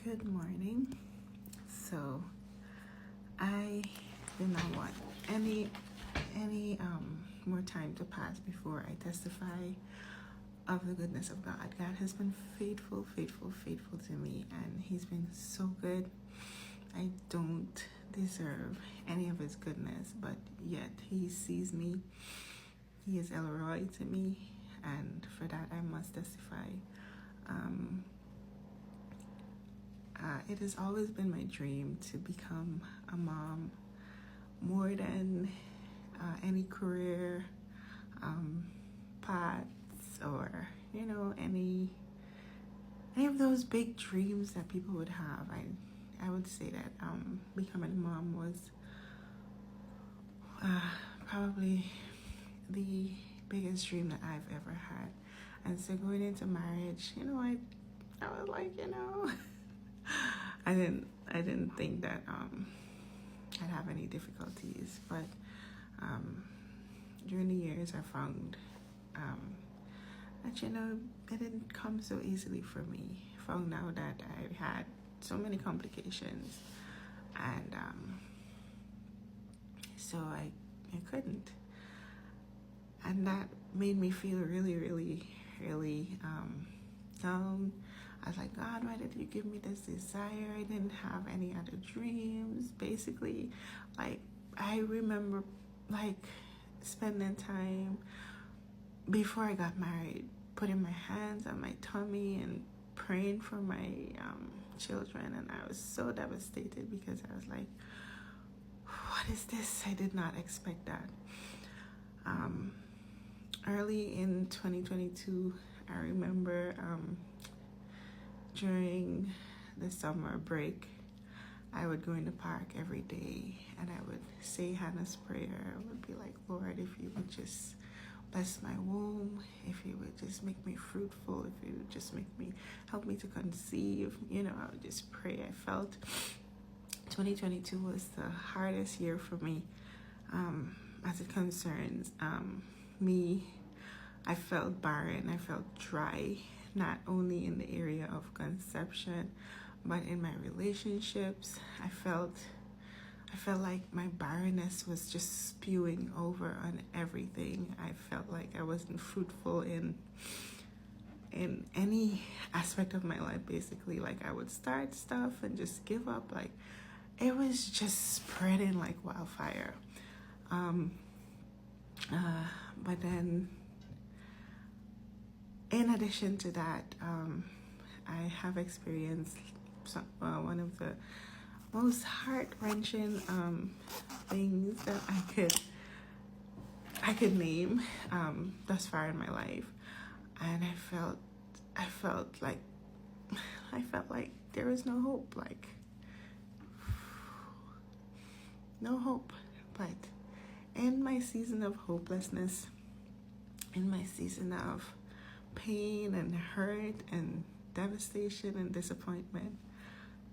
Good morning. So I did not want any more time to pass before I testify of the goodness of God. God has been faithful to me, and He's been so good. I don't deserve any of His goodness, but yet He sees me. He is Elroy to me, and for that I must testify. It has always been my dream to become a mom more than any career paths or any of those big dreams that people would have. I would say that becoming a mom was probably the biggest dream that I've ever had. And so going into marriage, I was like, I didn't think that I'd have any difficulties, but during the years I found that it didn't come so easily for me. I found out that I had so many complications, and so I couldn't, and that made me feel really down. I was like, God, why did you give me this desire? I didn't have any other dreams. Basically, I remember spending time before I got married, putting my hands on my tummy and praying for my children, and I was so devastated because I was like, what is this? I did not expect that. Early in 2022, I remember during the summer break, I would go in the park every day and I would say Hannah's prayer. I would be like, Lord, if you would just bless my womb, if you would just make me fruitful, if you would just help me to conceive, I would just pray. I felt 2022 was the hardest year for me as it concerns me. I felt barren, I felt dry, not only in the area of conception, but in my relationships. I felt like my barrenness was just spewing over on everything. I felt like I wasn't fruitful in any aspect of my life, basically. Like I would start stuff and just give up. Like it was just spreading like wildfire. But then in addition to that, I have experienced one of the most heart-wrenching things that I could name thus far in my life, and I felt like there was no hope, like no hope. But in my season of hopelessness, in my season of pain and hurt and devastation and disappointment,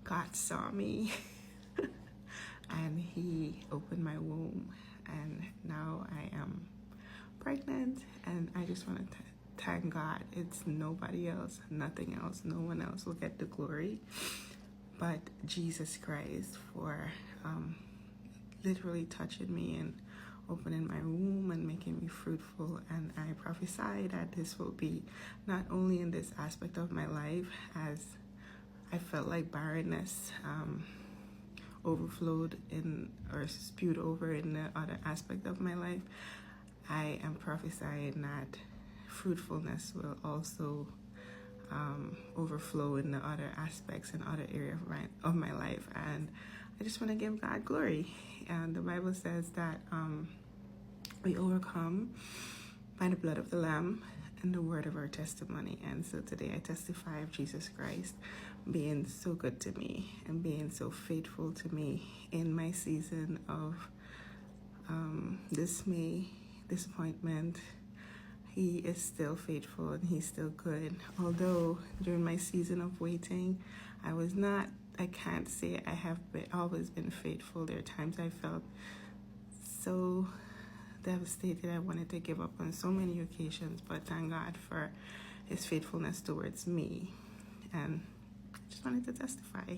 God saw me and He opened my womb, and now I am pregnant. And I just want to thank God. It's nobody else, nothing else, no one else will get the glory but Jesus Christ for literally touching me and opening my womb and making me fruitful. And I prophesy that this will be not only in this aspect of my life, as I felt like barrenness overflowed in or spewed over in the other aspect of my life. I am prophesying that fruitfulness will also overflow in the other aspects and other areas of my life. And I just want to give God glory. And the Bible says that we overcome by the blood of the Lamb and the word of our testimony. And so today I testify of Jesus Christ being so good to me and being so faithful to me in my season of dismay, disappointment. He is still faithful and He's still good. Although during my season of waiting, I can't say I have always been faithful. There are times I felt so devastated. I wanted to give up on so many occasions, but thank God for His faithfulness towards me. And just wanted to testify.